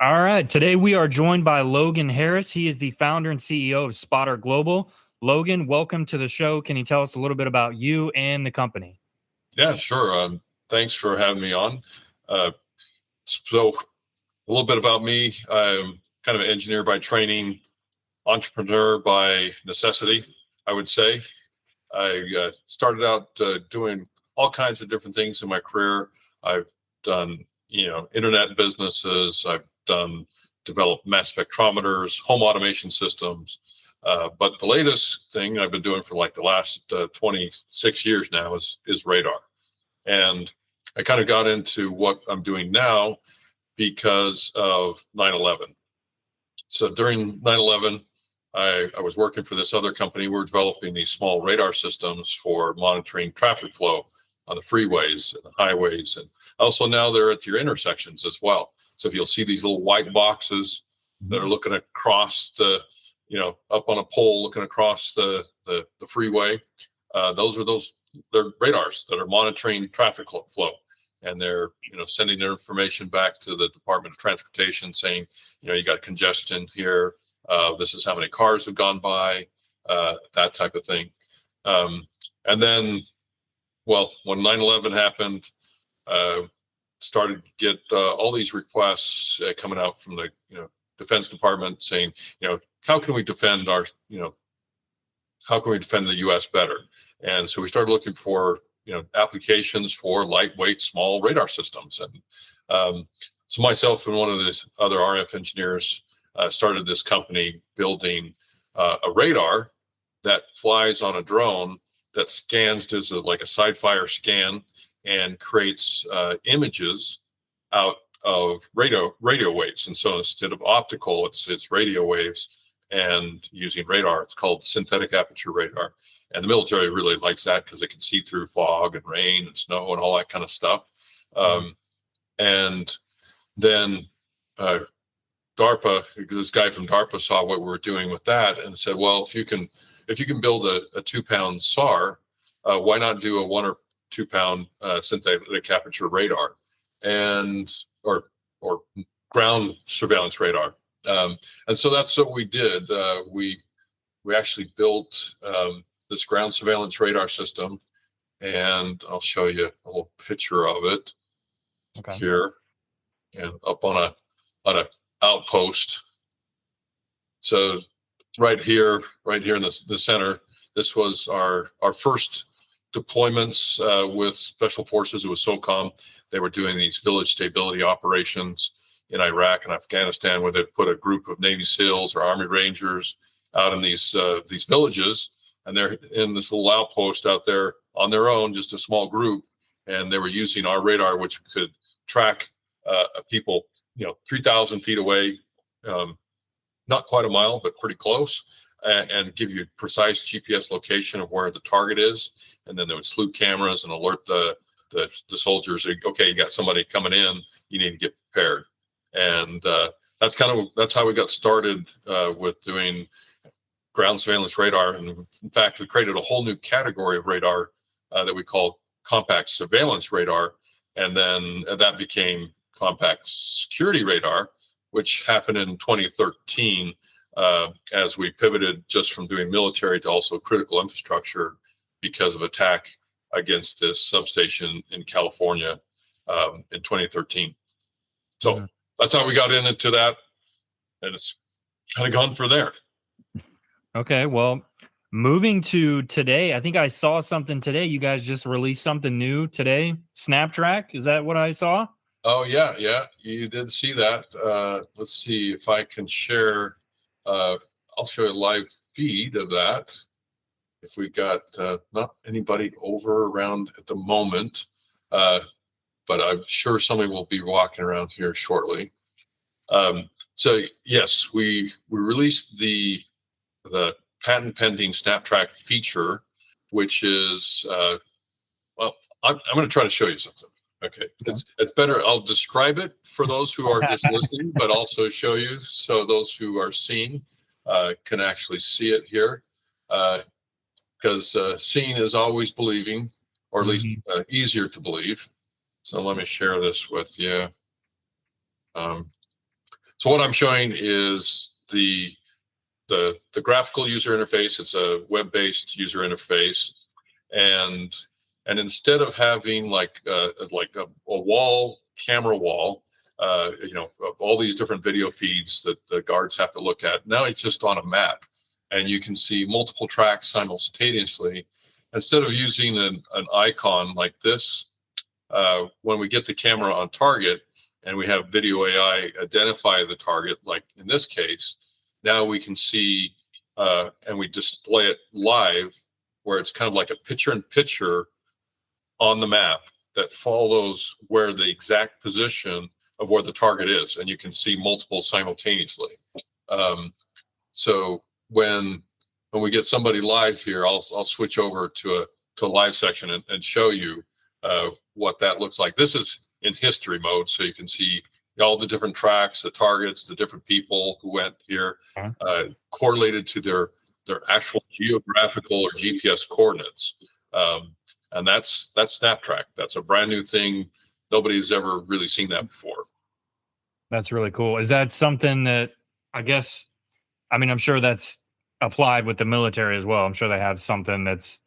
All right. Today we are joined by Logan Harris. He is the founder and CEO of Spotter Global. Logan, welcome to the show. Can you tell us a little bit about you and the company? Yeah, sure. Thanks for having me on. Uh, so, a little bit about me. I'm kind of an engineer by training, entrepreneur by necessity, I would say. I started out doing all kinds of different things in my career. I've done, internet businesses. I've done developed mass spectrometers, home automation systems. But the latest thing I've been doing for like the last 26 years now is radar. And I kind of got into what I'm doing now because of 9/11. So during 9/11, I was working for this other company. We were developing these small radar systems for monitoring traffic flow on the freeways and the highways. And also now they're at your intersections as well. So if you'll see these little white boxes that are looking across up on a pole looking across the freeway, they're radars that are monitoring traffic flow, and they're sending their information back to the Department of Transportation saying, you got congestion here. This is how many cars have gone by, that type of thing. And then, well, when 9/11 happened, started to get all these requests coming out from the Defense Department saying, how can we defend how can we defend the U.S. better? And so we started looking for applications for lightweight, small radar systems. And so myself and one of the other RF engineers started this company building a radar that flies on a drone that scans, does like a side fire scan, and creates images out of radio waves. And so instead of optical, it's radio waves. And using radar, it's called synthetic aperture radar. And the military really likes that because they can see through fog and rain and snow and all that kind of stuff. And then DARPA, because this guy from DARPA saw what we were doing with that and said, well, if you can build a 2-pound SAR, why not do a 1 or 2 pound synthetic aperture radar or ground surveillance radar? And so that's what we did. We actually built this ground surveillance radar system, and I'll show you a little picture of it here, and up on a outpost. So right here in the center, this was our first deployments with Special Forces. It was SOCOM. They were doing these village stability operations in Iraq and Afghanistan, where they put a group of Navy SEALs or Army Rangers out in these villages, and they're in this little outpost out there on their own, just a small group, and they were using our radar, which could track people, 3,000 feet away, not quite a mile, but pretty close, and give you precise GPS location of where the target is, and then they would salute cameras and alert the soldiers. Okay, you got somebody coming in. You need to get prepared. And that's how we got started with doing ground surveillance radar. And in fact, we created a whole new category of radar that we call compact surveillance radar. And then that became compact security radar, which happened in 2013 as we pivoted just from doing military to also critical infrastructure because of attack against this substation in California in 2013. So that's how we got into that, and it's kind of gone for there. Okay, well, moving to today, I think I saw something today. You guys just released something new today. SnapTrack, is that what I saw? Oh yeah, you did see that. Let's see if I can share. I'll show you a live feed of that. If we got not anybody over around at the moment, but I'm sure somebody will be walking around here shortly. So yes, we released the patent pending SnapTrack feature, which is well, I'm going to try to show you something. Okay, it's better. I'll describe it for those who are just listening, but also show you so those who are seeing can actually see it here, because seeing is always believing, or at least easier to believe. So let me share this with you. So what I'm showing is the graphical user interface. It's a web-based user interface, and instead of having like a wall, camera wall, of all these different video feeds that the guards have to look at, now it's just on a map, and you can see multiple tracks simultaneously. Instead of using an icon like this, when we get the camera on target and we have video AI identify the target, like in this case, now we can see and we display it live, where it's kind of like a picture-in-picture on the map that follows where the exact position of where the target is, and you can see multiple simultaneously. So when we get somebody live here, I'll switch over to a live section and show you what that looks like. This is in history mode, so you can see all the different tracks, the targets, the different people who went here, correlated to their actual geographical or GPS coordinates. And that's SnapTrack. That's a brand new thing. Nobody's ever really seen that before. That's really cool. Is that something that, I guess, I mean, I'm sure that's applied with the military as well. I'm sure they have something that's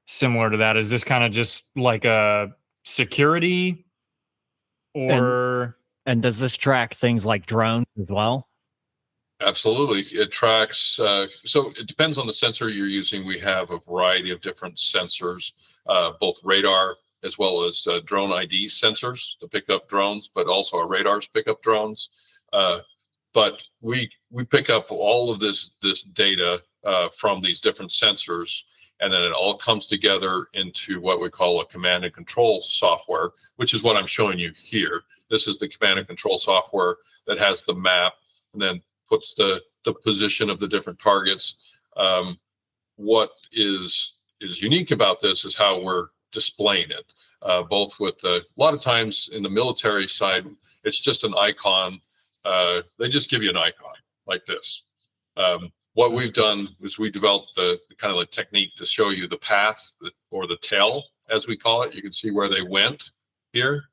similar to that. Is this kind of just like a security, or? And does this track things like drones as well? Absolutely. It tracks. So it depends on the sensor you're using. We have a variety of different sensors, both radar as well as drone ID sensors to pick up drones, but also our radars pick up drones. But we pick up all of this data from these different sensors, and then it all comes together into what we call a command and control software, which is what I'm showing you here. This is the command and control software that has the map and then puts the position of the different targets. What is unique about this is how we're displaying it, both with a lot of times in the military side, it's just an icon. They just give you an icon like this. What we've done is we developed the kind of like technique to show you the path, or the tail, as we call it. You can see where they went here,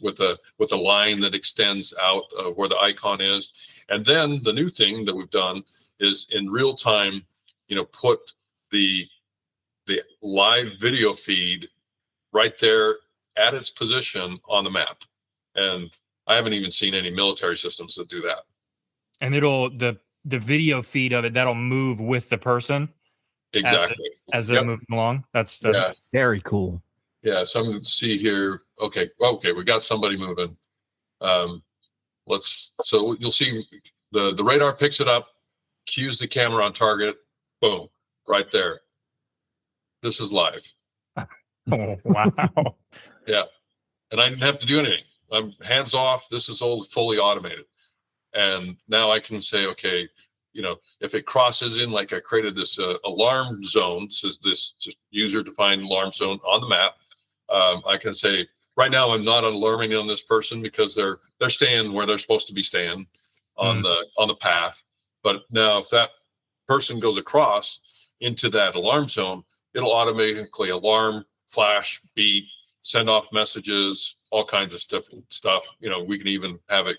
with a line that extends out of where the icon is. And then the new thing that we've done is in real time, put the live video feed right there at its position on the map. And I haven't even seen any military systems that do that. And it'll the video feed of it, that'll move with the person. Exactly. As they're moving along. That's very cool. Yeah. So I'm going to see here. Okay. We got somebody moving. So you'll see the radar picks it up, cues the camera on target. Boom, right there. This is live. Oh, wow. Yeah. And I didn't have to do anything. I'm hands off. This is all fully automated. And now I can say, okay, if it crosses in, like I created this alarm zone, so this just user defined alarm zone on the map. I can say, right now I'm not alarming on this person because they're staying where they're supposed to be staying on the path. But now if that person goes across into that alarm zone, it'll automatically alarm, flash, beep, send off messages, all kinds of stuff. We can even have it,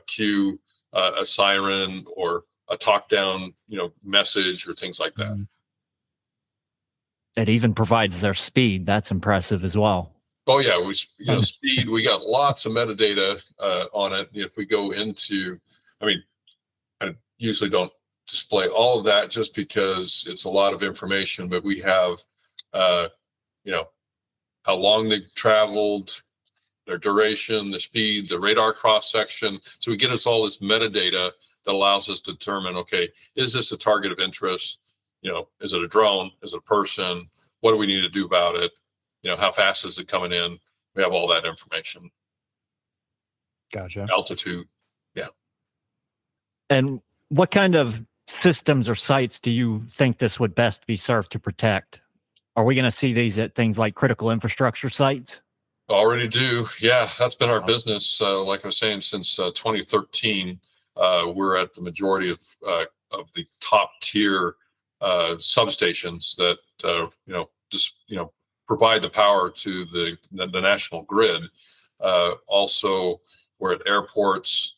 cue a siren or a talk down, message or things like that. It even provides their speed. That's impressive as well. Oh yeah, speed. We got lots of metadata on it. If we go into, I usually don't display all of that just because it's a lot of information, but we have, how long they've traveled, their duration, the speed, the radar cross section. So we get us all this metadata that allows us to determine, okay, is this a target of interest? Is it a drone? Is it a person? What do we need to do about it? How fast is it coming in? We have all that information. Gotcha. Altitude. Yeah. And what kind of systems or sites do you think this would best be served to protect? Are we going to see these at things like critical infrastructure sites? Already do. Yeah, that's been our business. Like I was saying, since 2013, we're at the majority of the top tier substations that provide the power to the national grid. Also, we're at airports,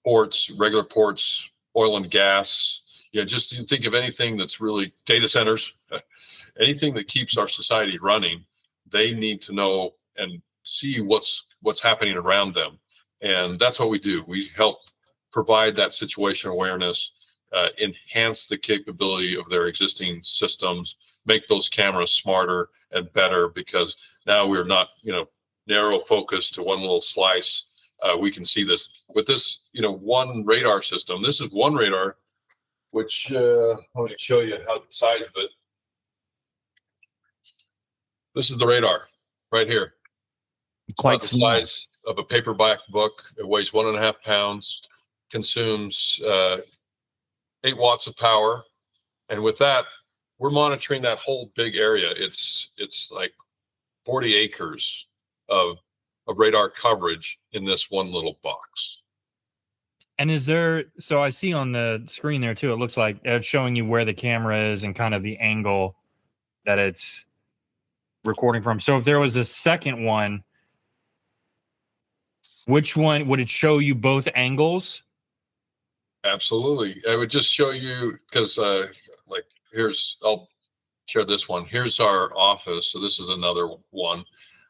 ports, regular ports, oil and gas. Yeah, just think of anything that's really data centers, anything that keeps our society running. They need to know and see what's happening around them, and that's what we do. We help provide that situation awareness, enhance the capability of their existing systems, make those cameras smarter and better, because now we're not, narrow focused to one little slice. We can see this with this, one radar system. This is one radar, which I want to show you how the size of it. This is the radar right here. It's Quite about the small. size of a paperback book. It weighs 1.5 pounds, consumes 8 watts of power. And with that, we're monitoring that whole big area. It's like 40 acres of radar coverage in this one little box. And is there, so I see on the screen there too, it looks like it's showing you where the camera is and kind of the angle that it's recording from. So if there was a second one, which one would it show you both angles? Absolutely. I would just show you, because I'll share this one. Here's our office. So this is another one.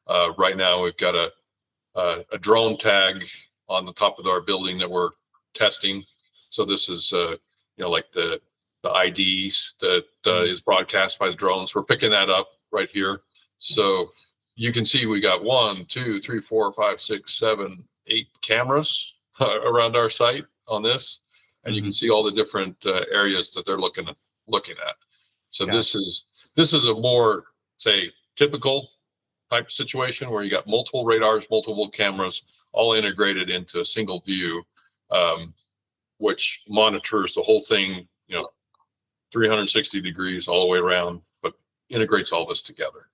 Right now we've got a drone tag on the top of our building that we're testing. So this is, like the IDs that is broadcast by the drones. We're picking that up right here. So you can see we got 1, 2, 3, 4, 5, 6, 7, 8 cameras around our site on this. And you can see all the different areas that they're looking at. So this is a more, say, typical type situation where you got multiple radars, multiple cameras, all integrated into a single view, which monitors the whole thing, 360 degrees all the way around, but integrates all this together.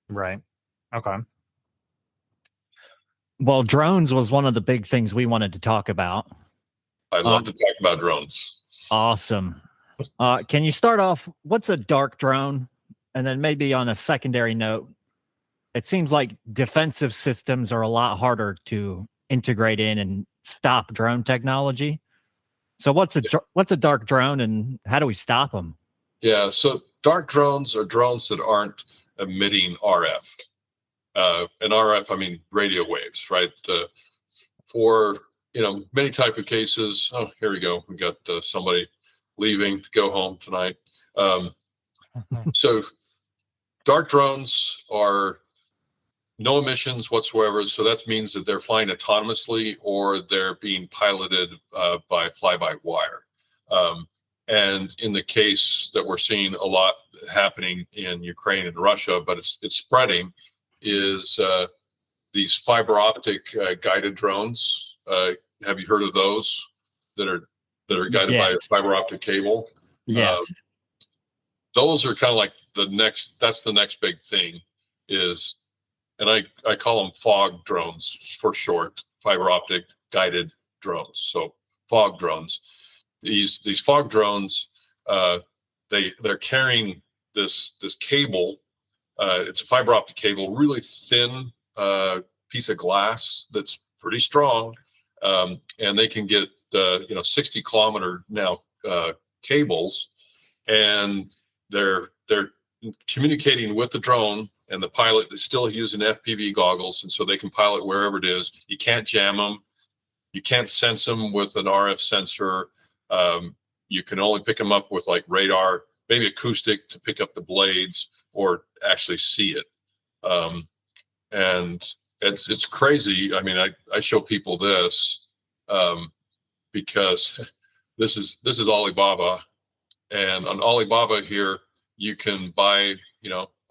Right. Okay. Well, drones was one of the big things we wanted to talk about. I love to talk about drones. Awesome. Can you start off, what's a dark drone? And then maybe on a secondary note, it seems like defensive systems are a lot harder to integrate in and stop drone technology. So what's a dark drone and how do we stop them? Yeah, so dark drones are drones that aren't emitting RF. And RF, I mean radio waves, right? For many type of cases. Oh, here we go. We got somebody leaving to go home tonight. So dark drones are no emissions whatsoever. So that means that they're flying autonomously or they're being piloted by fly-by-wire. And in the case that we're seeing a lot happening in Ukraine and Russia, but it's spreading, is these fiber optic guided drones. Have you heard of those that are guided by a fiber optic cable? Yeah. Those are kind of like that's the next big thing is, and I call them fog drones for short, fiber optic guided drones. So fog drones. These fog drones, they're carrying this cable. It's a fiber optic cable, really thin piece of glass that's pretty strong, and they can get 60 kilometer now cables, and they're communicating with the drone, and the pilot is still using FPV goggles, and so they can pilot wherever it is. You can't jam them. You can't sense them with an RF sensor. You can only pick them up with like radar, maybe acoustic to pick up the blades or actually see it. And it's crazy. I mean, I show people this because this is Alibaba, and on Alibaba here you can buy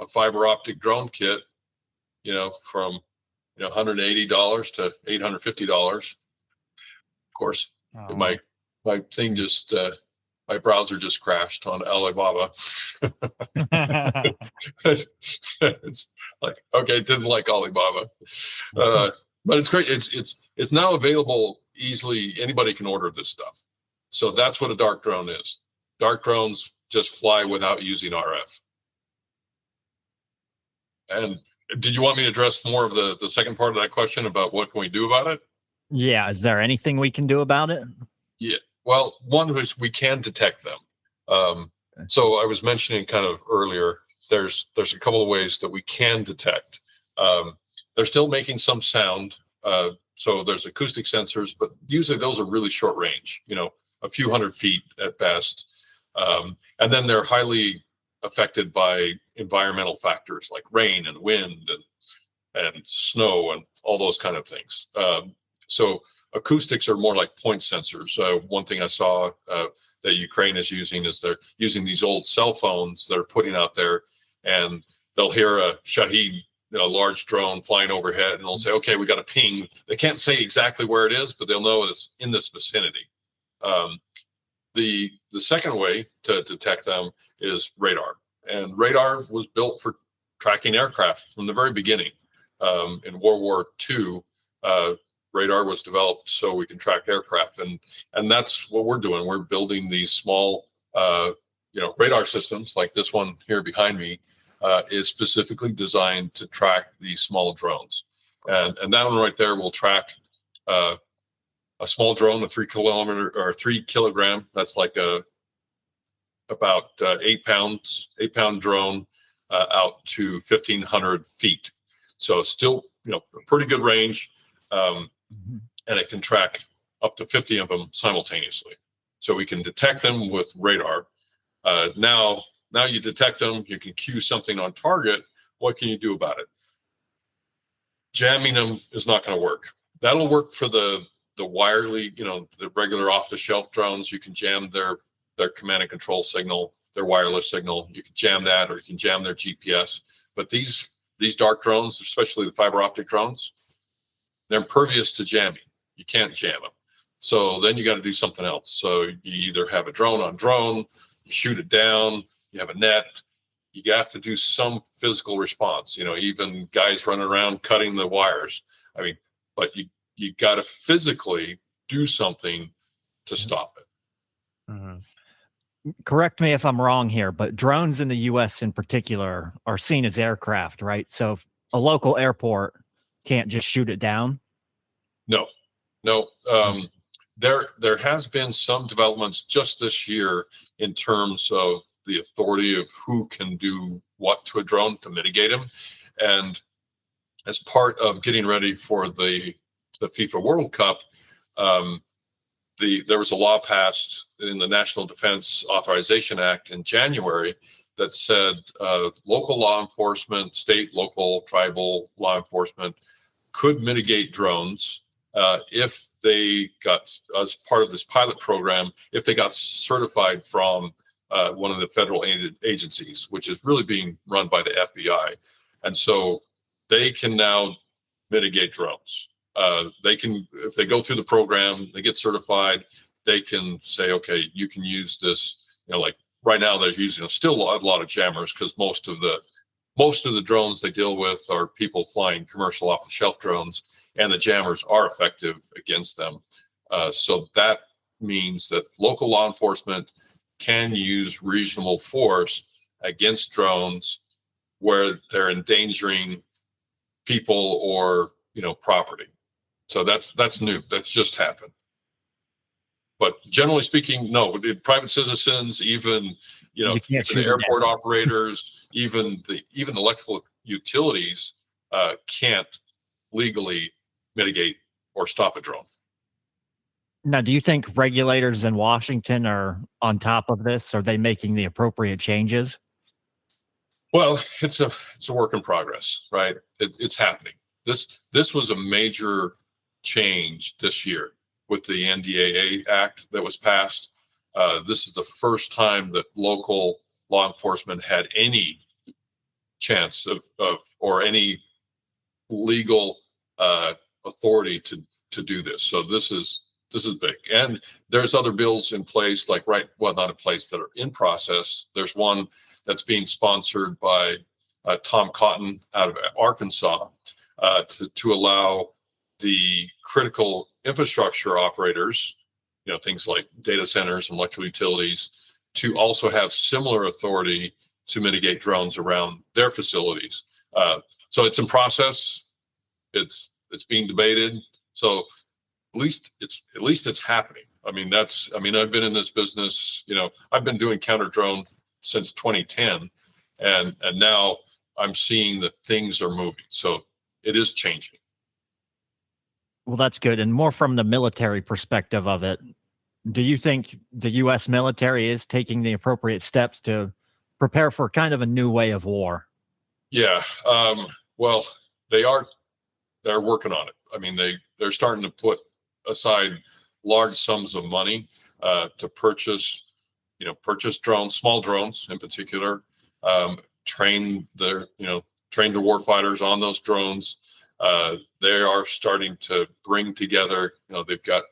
a fiber optic drone kit, from $180 to $850. Of course, my thing just my browser just crashed on Alibaba. It's like, okay, didn't like Alibaba, but it's great. It's now available easily. Anybody can order this stuff. So that's what a dark drone is. Dark drones just fly without using RF. And did you want me to address more of the second part of that question about what can we do about it? Yeah. Is there anything we can do about it? Yeah. Well, one is we can detect them. So I was mentioning kind of earlier, there's a couple of ways that we can detect. They're still making some sound. So there's acoustic sensors, but usually those are really short range, a few hundred feet at best. And then they're highly affected by environmental factors like rain and wind and snow and all those kind of things. So acoustics are more like point sensors. One thing I saw that Ukraine is using is they're using these old cell phones that are putting out there, and they'll hear a Shahed, a large drone flying overhead, and they'll say, okay, we got a ping. They can't say exactly where it is, but they'll know it's in this vicinity. The second way to detect them is radar. And radar was built for tracking aircraft from the very beginning. In World War II, radar was developed so we can track aircraft, and that's what we're doing. We're building these small, radar systems like this one here behind me is specifically designed to track these small drones, and that one right there will track a small drone, a 3 kilogram. That's like about 8 pound drone out to 1,500 feet. So still, a pretty good range. And it can track up to 50 of them simultaneously. So we can detect them with radar. Now you detect them, you can cue something on target. What can you do about it? Jamming them is not going to work. That'll work for the wirely, the regular off-the-shelf drones. You can jam their command and control signal, their wireless signal. You can jam that, or you can jam their GPS. But these dark drones, especially the fiber optic drones, they're impervious to jamming. You can't jam them. So then you got to do something else. So you either have a drone on drone, you shoot it down, you have a net. You have to do some physical response. Even guys running around cutting the wires. I mean, but you got to physically do something to stop it. Mm-hmm. Correct me if I'm wrong here, but drones in the U.S. in particular are seen as aircraft, right? So if a local airport can't just shoot it down. No. There has been some developments just this year in terms of the authority of who can do what to a drone to mitigate them. And as part of getting ready for the FIFA World Cup, there was a law passed in the National Defense Authorization Act in January that said local law enforcement, state, local, tribal law enforcement could mitigate drones if they got, as part of this pilot program, if they got certified from one of the federal agencies, which is really being run by the FBI. And so they can now mitigate drones. They can, if they go through the program, they get certified, they can say, okay, you can use this, like right now they're using still a lot of jammers, because most of the drones they deal with are people flying commercial off-the-shelf drones, and the jammers are effective against them. So that means that local law enforcement can use reasonable force against drones where they're endangering people or property. So that's new. That's just happened. But generally speaking, no. Private citizens, even even the airport operators, even the electrical utilities can't legally mitigate or stop a drone. Now, do you think regulators in Washington are on top of this? Are they making the appropriate changes? Well, it's a work in progress, right? It's happening. This was a major change this year with the NDAA Act that was passed. This is the first time that local law enforcement had any chance of or any legal authority to do this. So this is big. And there's other bills in place, not in place, that are in process. There's one that's being sponsored by Tom Cotton out of Arkansas to allow the critical infrastructure operators, things like data centers and electrical utilities, to also have similar authority to mitigate drones around their facilities. So it's in process. It's being debated. So at least it's happening. I mean, I've been in this business, I've been doing counter drone since 2010, and now I'm seeing that things are moving. So it is changing. Well, that's good. And more from the military perspective of it, do you think the U.S. military is taking the appropriate steps to prepare for kind of a new way of war? Yeah. Well, they're working on it. I mean, they're starting to put aside large sums of money to purchase drones, small drones in particular, train the warfighters on those drones. They are starting to bring together, they've got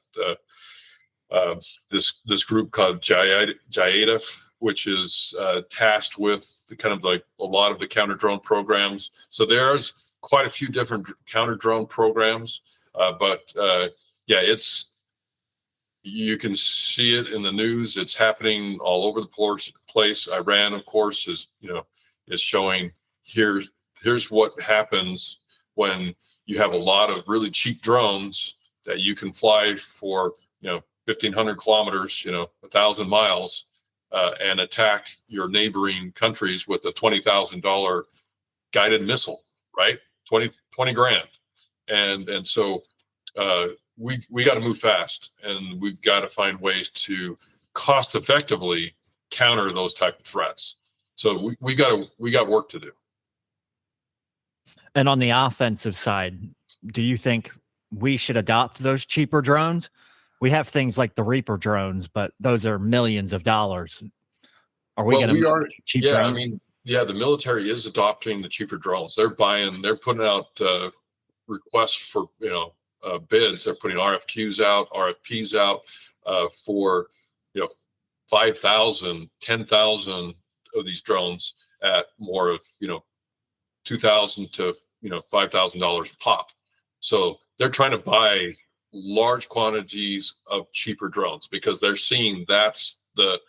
this group called JIADF, which is tasked with kind of like a lot of the counter drone programs. So there's quite a few different counter drone programs, but you can see it in the news. It's happening all over the place. Iran, of course, is showing here's what happens when you have a lot of really cheap drones that you can fly for 1,500 kilometers, 1,000 miles, and attack your neighboring countries with a $20,000 guided missile, right? 20 grand. And so we got to move fast, and we've got to find ways to cost effectively counter those type of threats. So we got work to do. And on the offensive side, do you think we should adopt those cheaper drones? We have things like the Reaper drones, but those are millions of dollars. Are we going to cheap drones? I mean, yeah, the military is adopting the cheaper drones. They're putting out requests for, bids. They're putting RFPs out for, 5,000, 10,000 of these drones at more of, $2,000 to, $5,000 a pop. So they're trying to buy large quantities of cheaper drones because they're seeing that's the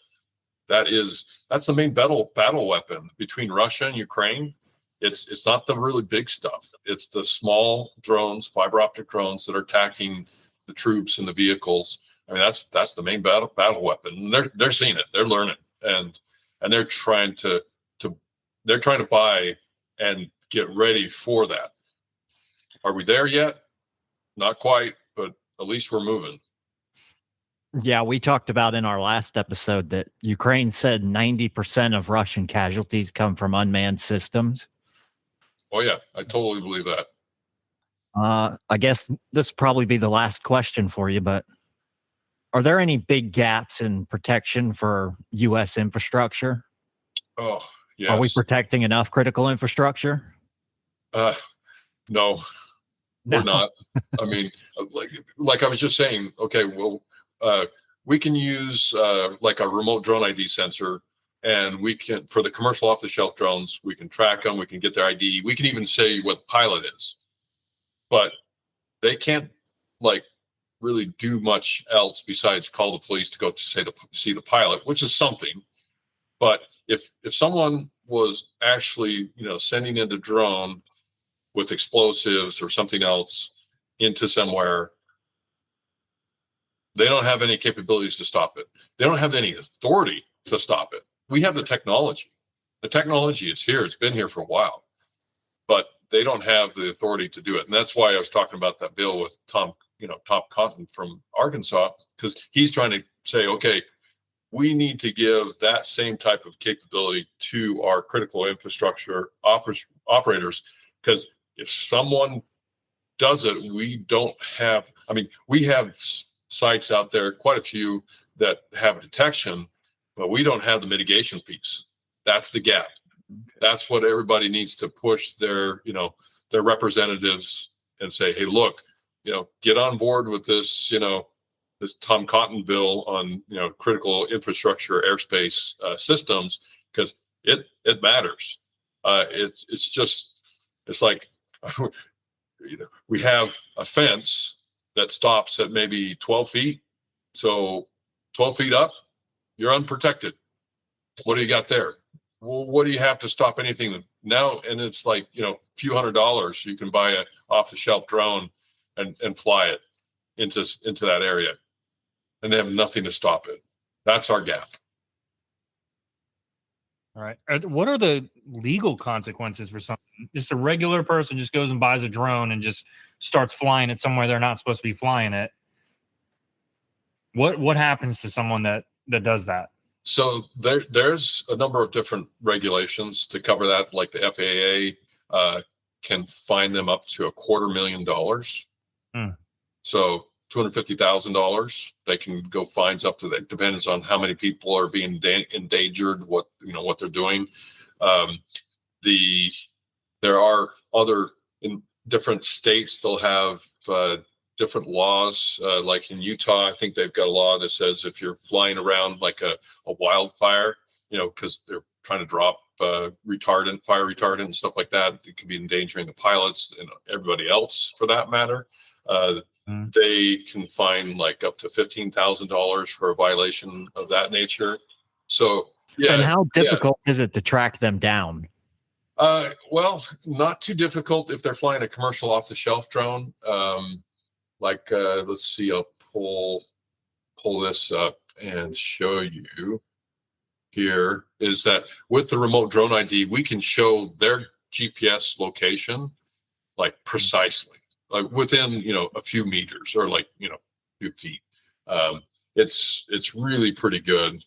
main battle weapon between Russia and Ukraine. It's not the really big stuff. It's the small drones, fiber optic drones that are attacking the troops and the vehicles. I mean, that's the main battle weapon. And they're seeing it. They're learning, and they're trying to buy and get ready for that. Are we there yet? Not quite, but at least we're moving. Yeah, we talked about in our last episode that Ukraine said 90% of Russian casualties come from unmanned systems. Oh, yeah, I totally believe that. I guess this will probably be the last question for you, but are there any big gaps in protection for U.S. infrastructure? Oh, yes. Are we protecting enough critical infrastructure? No, we're not. I mean, like I was just saying, okay, well, we can use like a remote drone ID sensor, and we can, for the commercial off-the-shelf drones, we can track them, we can get their ID, we can even say what the pilot is. But they can't really do much else besides call the police to go to see the pilot, which is something. But if someone was actually sending in a drone with explosives or something else into somewhere, they don't have any capabilities to stop it. They don't have any authority to stop it. We have the technology. The technology is here. It's been here for a while, but they don't have the authority to do it. And that's why I was talking about that bill with Tom Cotton from Arkansas, because he's trying to say, okay, we need to give that same type of capability to our critical infrastructure operators, because if someone does it, we don't have, we have sites out there, quite a few that have detection, but we don't have the mitigation piece. That's the gap. That's what everybody needs to push their representatives and say, hey, look, get on board with this, this Tom Cotton bill on, critical infrastructure airspace systems, because it matters. It's like, we have a fence that stops at maybe 12 feet. So 12 feet up, you're unprotected. What do you got there? Well, what do you have to stop anything now? And it's like, a few $100s, you can buy a off the shelf drone and fly it. into that area, and they have nothing to stop it. That's our gap. All right. What are the legal consequences for something? Just a regular person just goes and buys a drone and just starts flying it somewhere they're not supposed to be flying it. What happens to someone that does that? So there's a number of different regulations to cover that. Like the FAA can fine them up to $250,000. So $250,000. They can go fines up to that. Depends on how many people are being endangered, what they're doing. There are other, in different states, they'll have different laws. Like in Utah, I think they've got a law that says if you're flying around like a wildfire, because they're trying to drop fire retardant and stuff like that, it could be endangering the pilots and everybody else for that matter. They can fine like up to $15,000 for a violation of that nature. So yeah. And how difficult is it to track them down? Well, not too difficult if they're flying a commercial off-the-shelf drone. Let's see, I'll pull this up and show you. Here is that with the remote drone ID, we can show their GPS location like precisely, like within a few meters or like a few feet. It's really pretty good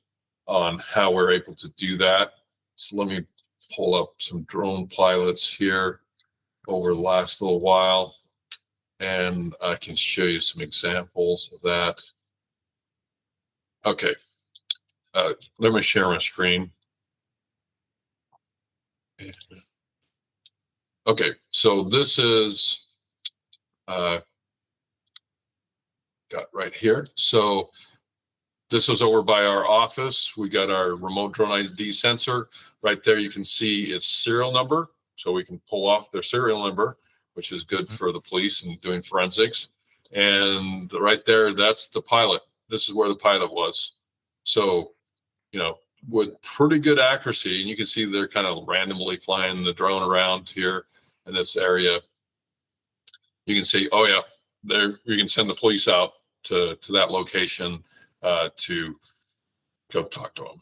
on how we're able to do that. So let me pull up some drone pilots here over the last little while, and I can show you some examples of that. Okay. Let me share my screen. Okay, so this is got right here. So this was over by our office. We got our remote drone ID sensor right there. You can see its serial number, so we can pull off their serial number, which is good for the police and doing forensics. And right there, that's the pilot. This is where the pilot was. So with pretty good accuracy, and you can see they're kind of randomly flying the drone around here in this area. You can see, oh yeah, there you can send the police out to that location to go talk to them.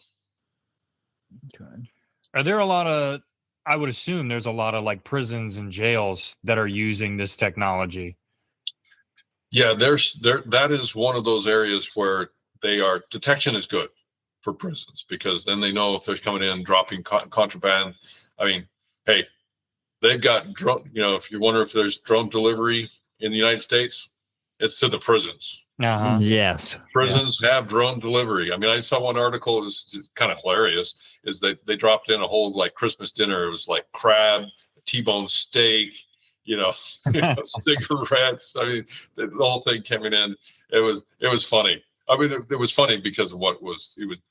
Okay. Are there a lot of? I would assume there's a lot of like prisons and jails that are using this technology. Yeah, that is one of those areas where detection is good for prisons, because then they know if they're coming in dropping contraband. I mean, hey, they've got drone. If you wonder if there's drone delivery in the United States, it's to the prisons. Yes, prisons have drone delivery. I mean, I saw one article. It was just kind of hilarious. Is that they dropped in a whole like Christmas dinner. It was like crab, T-bone steak, cigarettes. I mean, the whole thing coming in. It was funny. I mean, it was funny because of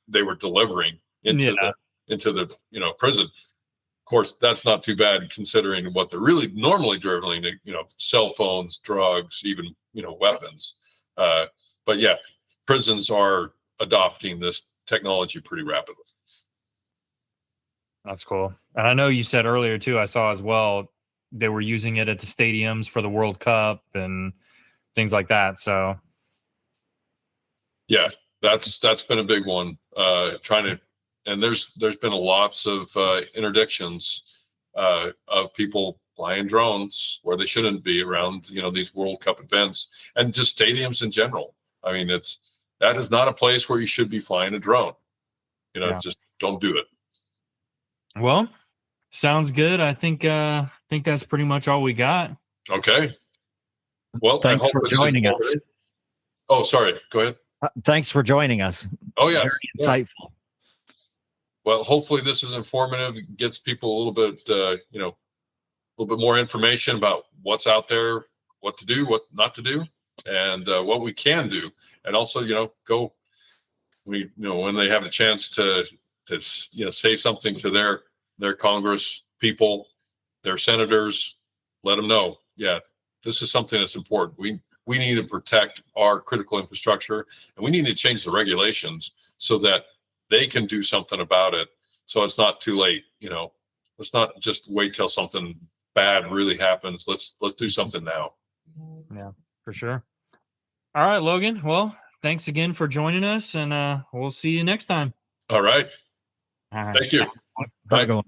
they were delivering into the prison. Of course, that's not too bad considering what they're really normally delivering, cell phones, drugs, even, weapons. But yeah, prisons are adopting this technology pretty rapidly. That's cool. And I know you said earlier too, I saw as well, they were using it at the stadiums for the World Cup and things like that. So yeah, that's been a big one. And there's been lots of interdictions of people flying drones where they shouldn't be around, these World Cup events and just stadiums in general. I mean, that is not a place where you should be flying a drone. Just don't do it. Well, sounds good. I think that's pretty much all we got. Okay. Well, thanks for joining us. Oh, sorry. Go ahead. Thanks for joining us. Oh yeah. Very insightful. Well, hopefully this is informative, gets people a little bit more information about what's out there, what to do, what not to do, and what we can do. And also, when they have the chance to say something to their Congress people, their senators, let them know, yeah, this is something that's important. We need to protect our critical infrastructure, and we need to change the regulations so that they can do something about it. So it's not too late. Let's not just wait till something bad really happens. Let's do something now. Yeah, for sure. All right, Logan. Well, thanks again for joining us, and we'll see you next time. All right. All right. Thank you. Have a Bye. good one.